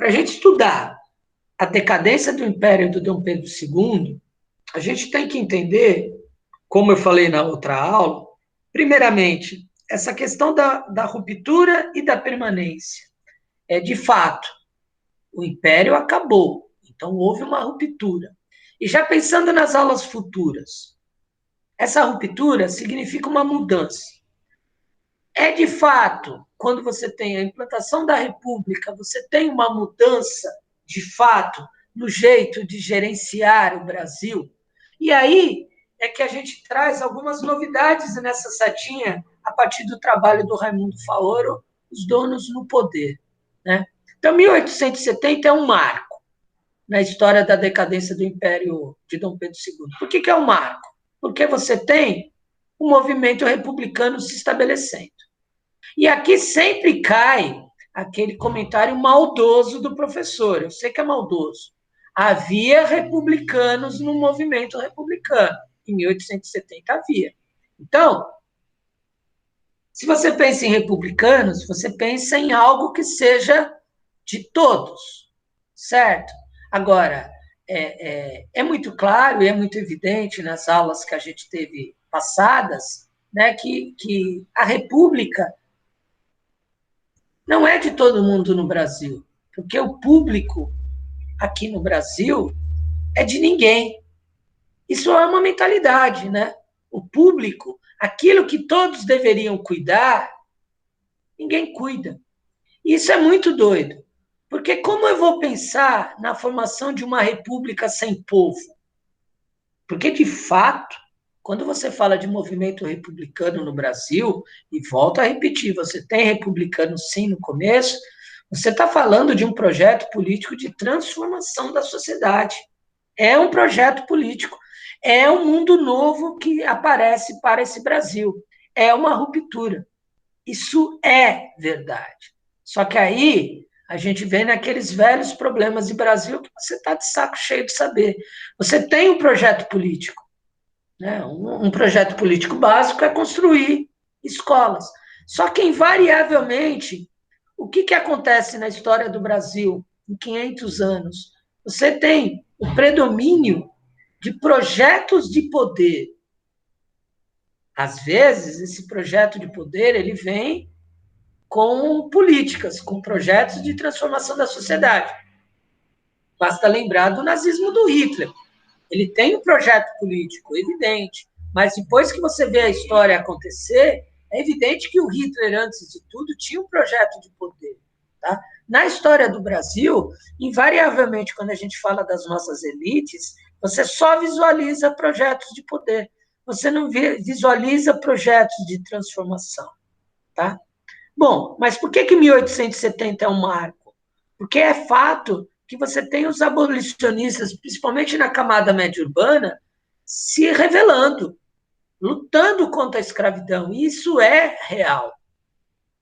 para a gente estudar a decadência do Império do Dom Pedro II, a gente tem que entender, como eu falei na outra aula, primeiramente, essa questão da ruptura e da permanência. De fato, o Império acabou, então houve uma ruptura. E já pensando nas aulas futuras, essa ruptura significa uma mudança. De fato, quando você tem a implantação da República, você tem uma mudança, de fato, no jeito de gerenciar o Brasil. E aí é que a gente traz algumas novidades nessa setinha a partir do trabalho do Raimundo Faoro, Os Donos no Poder. Né? Então, 1870 é um marco na história da decadência do Império de Dom Pedro II. Por que é um marco? Porque você tem um movimento republicano se estabelecendo. E aqui sempre cai aquele comentário maldoso do professor. Eu sei que é maldoso. Havia republicanos no movimento republicano. Em 1870 havia. Então, se você pensa em republicanos, você pensa em algo que seja de todos, certo? Agora, é muito claro e é muito evidente nas aulas que a gente teve passadas, né, que a república não é de todo mundo no Brasil, porque o público aqui no Brasil é de ninguém. Isso é uma mentalidade, né? O público, aquilo que todos deveriam cuidar, ninguém cuida. Isso é muito doido, porque como eu vou pensar na formação de uma república sem povo? Porque, de fato, quando você fala de movimento republicano no Brasil, e volto a repetir, você tem republicano sim no começo, você está falando de um projeto político de transformação da sociedade. É um projeto político. É um mundo novo que aparece para esse Brasil. É uma ruptura. Isso é verdade. Só que aí a gente vem naqueles velhos problemas de Brasil que você está de saco cheio de saber. Você tem um projeto político. Né? Um projeto político básico é construir escolas. Só que, invariavelmente, o que acontece na história do Brasil em 500 anos? Você tem o predomínio de projetos de poder. Às vezes, esse projeto de poder ele vem com políticas, com projetos de transformação da sociedade. Basta lembrar do nazismo do Hitler. Ele tem um projeto político, evidente, mas depois que você vê a história acontecer, é evidente que o Hitler, antes de tudo, tinha um projeto de poder. Tá? Na história do Brasil, invariavelmente, quando a gente fala das nossas elites, você só visualiza projetos de poder, você não visualiza projetos de transformação. Tá? Bom, mas por que 1870 é um marco? Porque é fato que você tem os abolicionistas, principalmente na camada média urbana, se revelando, lutando contra a escravidão. E isso é real.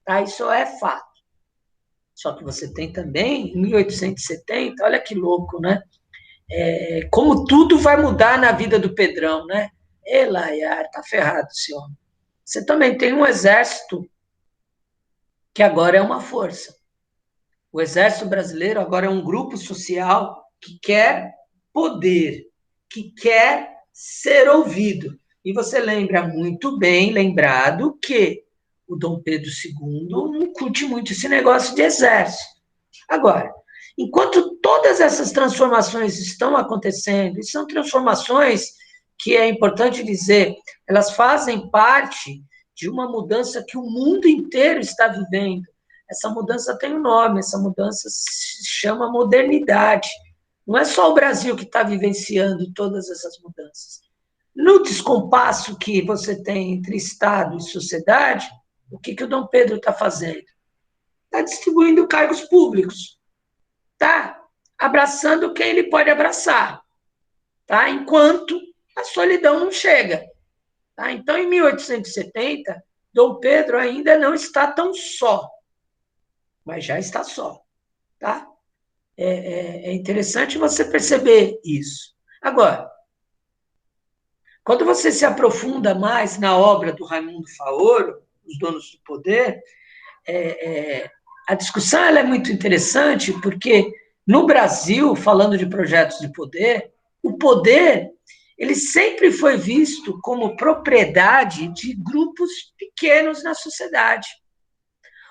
Tá? Isso é fato. Só que você tem também, em 1870, olha que louco, né? Como tudo vai mudar na vida do Pedrão, né? Elaiar, tá ferrado esse homem. Você também tem um exército que agora é uma força. O Exército Brasileiro agora é um grupo social que quer poder, que quer ser ouvido. E você lembra muito bem, lembrado, que o Dom Pedro II não curte muito esse negócio de exército. Agora, enquanto todas essas transformações estão acontecendo, e são transformações que é importante dizer, elas fazem parte de uma mudança que o mundo inteiro está vivendo. Essa mudança tem um nome, essa mudança se chama modernidade. Não é só o Brasil que está vivenciando todas essas mudanças. No descompasso que você tem entre Estado e sociedade, o que o Dom Pedro está fazendo? Está distribuindo cargos públicos. Está abraçando quem ele pode abraçar. Tá? Enquanto a solidão não chega. Tá? Então, em 1870, Dom Pedro ainda não está tão só, mas já está só. Tá? É interessante você perceber isso. Agora, quando você se aprofunda mais na obra do Raimundo Faoro, Os Donos do Poder, a discussão ela é muito interessante porque, no Brasil, falando de projetos de poder, o poder ele sempre foi visto como propriedade de grupos pequenos na sociedade.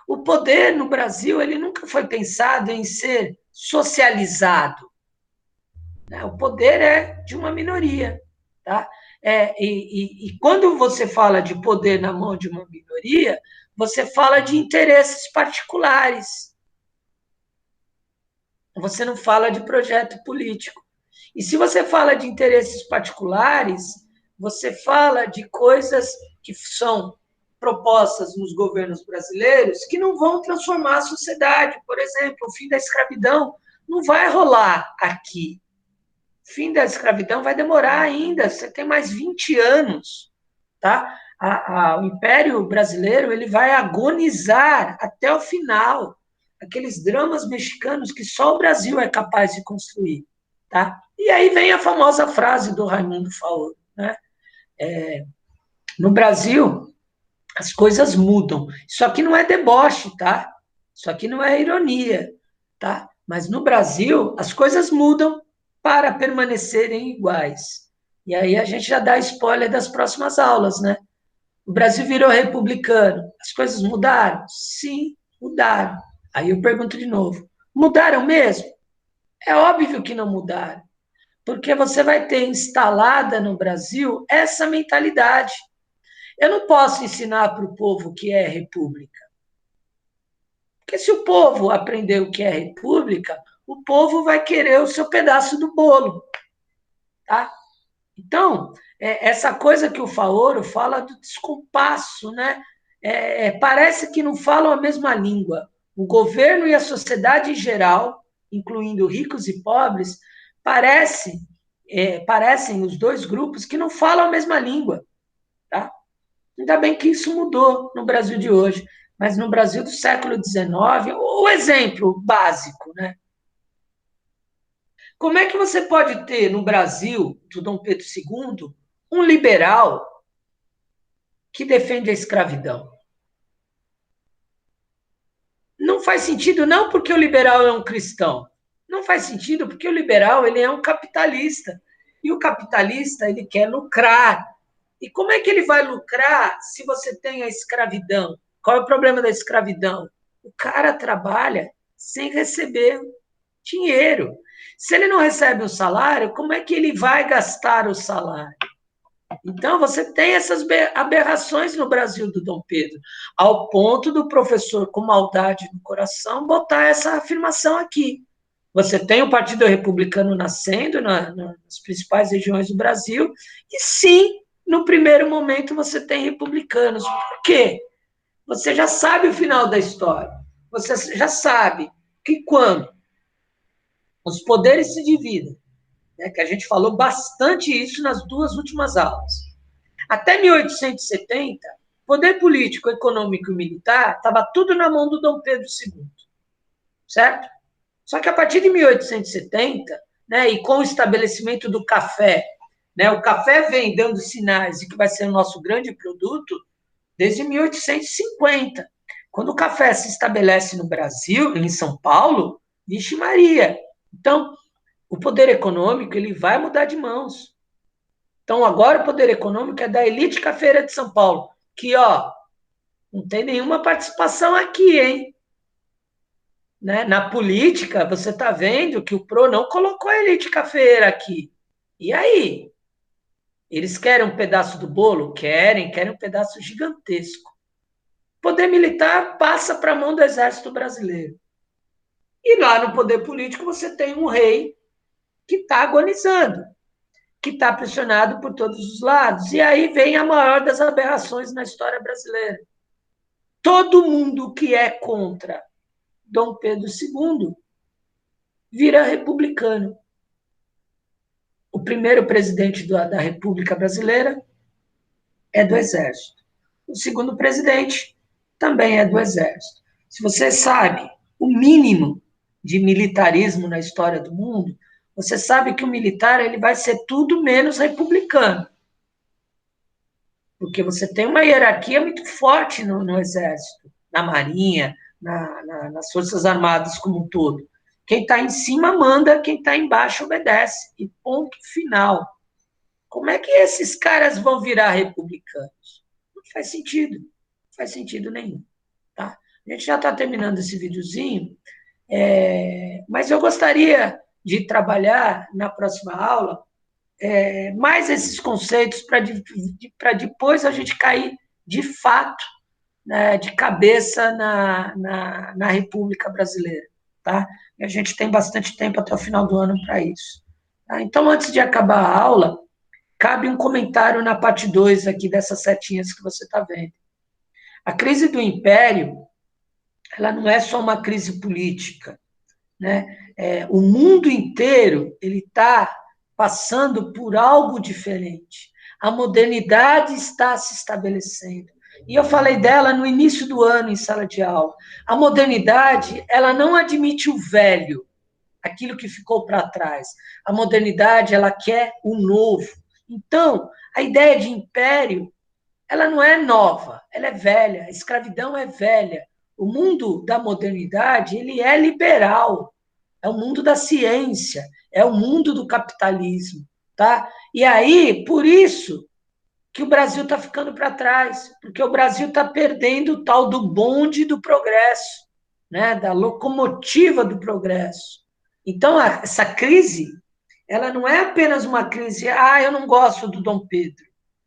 O poder no Brasil ele nunca foi pensado em ser socializado, né? O poder é de uma minoria, tá? E quando você fala de poder na mão de uma minoria, você fala de interesses particulares. Você não fala de projeto político. E se você fala de interesses particulares, você fala de coisas que são propostas nos governos brasileiros que não vão transformar a sociedade. Por exemplo, o fim da escravidão não vai rolar aqui. O fim da escravidão vai demorar ainda. Você tem mais 20 anos, tá? O Império Brasileiro ele vai agonizar até o final. Aqueles dramas mexicanos que só o Brasil é capaz de construir, tá? E aí vem a famosa frase do Raimundo Faoro, né? No Brasil, as coisas mudam. Isso aqui não é deboche, tá? Isso aqui não é ironia, tá? Mas no Brasil, as coisas mudam para permanecerem iguais. E aí a gente já dá spoiler das próximas aulas, né? O Brasil virou republicano. As coisas mudaram? Sim, mudaram. Aí eu pergunto de novo: mudaram mesmo? É óbvio que não mudaram, porque você vai ter instalada no Brasil essa mentalidade. Eu não posso ensinar para o povo o que é república, porque se o povo aprender o que é república, o povo vai querer o seu pedaço do bolo, tá? Então, essa coisa que o Faoro fala do descompasso, né? Parece que não falam a mesma língua. O governo e a sociedade em geral, incluindo ricos e pobres, parecem os dois grupos que não falam a mesma língua. Tá? Ainda bem que isso mudou no Brasil de hoje, mas no Brasil do século XIX, o exemplo básico, né? Como é que você pode ter no Brasil, do Dom Pedro II, um liberal que defende a escravidão? Não faz sentido, não porque o liberal é um cristão. Não faz sentido porque o liberal ele é um capitalista. E o capitalista ele quer lucrar. E como é que ele vai lucrar se você tem a escravidão? Qual é o problema da escravidão? O cara trabalha sem receber dinheiro. Se ele não recebe o salário, como é que ele vai gastar o salário? Então, você tem essas aberrações no Brasil do Dom Pedro, ao ponto do professor, com maldade no coração, botar essa afirmação aqui. Você tem o Partido Republicano nascendo nas principais regiões do Brasil, e sim, no primeiro momento você tem republicanos. Por quê? Você já sabe o final da história. Você já sabe que quando os poderes se dividem, né, que a gente falou bastante isso nas duas últimas aulas. Até 1870, poder político, econômico e militar estava tudo na mão do Dom Pedro II, certo? Só que a partir de 1870, né, e com o estabelecimento do café, né, o café vem dando sinais de que vai ser o nosso grande produto desde 1850. Quando o café se estabelece no Brasil, em São Paulo, vixe Maria. Então, o poder econômico ele vai mudar de mãos. Então, agora o poder econômico é da elite cafeira de São Paulo, que, ó, não tem nenhuma participação aqui, hein? Né? Na política, você está vendo que o PRO não colocou a elite cafeira aqui. E aí? Eles querem um pedaço do bolo? Querem um pedaço gigantesco. O poder militar passa para a mão do exército brasileiro. E lá no poder político você tem um rei que está agonizando, que está pressionado por todos os lados. E aí vem a maior das aberrações na história brasileira. Todo mundo que é contra Dom Pedro II vira republicano. O primeiro presidente da República Brasileira é do Exército. O segundo presidente também é do Exército. Se você sabe o mínimo de militarismo na história do mundo, você sabe que o militar ele vai ser tudo menos republicano. Porque você tem uma hierarquia muito forte no Exército, na Marinha, nas Forças Armadas como um todo. Quem está em cima manda, quem está embaixo obedece. E ponto final. Como é que esses caras vão virar republicanos? Não faz sentido. Não faz sentido nenhum. Tá? A gente já está terminando esse videozinho, mas eu gostaria de trabalhar na próxima aula mais esses conceitos para depois a gente cair de fato, né, de cabeça na República Brasileira. Tá? E a gente tem bastante tempo até o final do ano para isso. Tá? Então, antes de acabar a aula, cabe um comentário na parte 2 aqui dessas setinhas que você está vendo. A crise do Império, ela não é só uma crise política, né? O mundo inteiro ele está passando por algo diferente. A modernidade está se estabelecendo. E eu falei dela no início do ano em sala de aula. A modernidade, ela não admite o velho, aquilo que ficou para trás. A modernidade, ela quer o novo. Então, a ideia de império, ela não é nova, ela é velha. A escravidão é velha. O mundo da modernidade, ele é liberal. É o mundo da ciência, é o mundo do capitalismo, tá? E aí, por isso que o Brasil está ficando para trás, porque o Brasil está perdendo o tal do bonde do progresso, né? Da locomotiva do progresso. Então, essa crise, ela não é apenas uma crise, eu não gosto do Dom Pedro.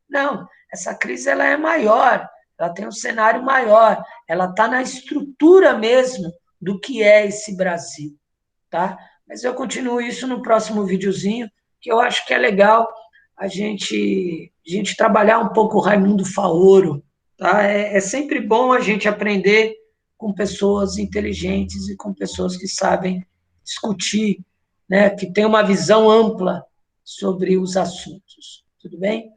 Não, essa crise ela é maior, ela tem um cenário maior, ela está na estrutura mesmo do que é esse Brasil. Tá? Mas eu continuo isso no próximo videozinho, que eu acho que é legal a gente trabalhar um pouco o Raimundo Faoro, tá? É sempre bom a gente aprender com pessoas inteligentes e com pessoas que sabem discutir, né? Que têm uma visão ampla sobre os assuntos. Tudo bem?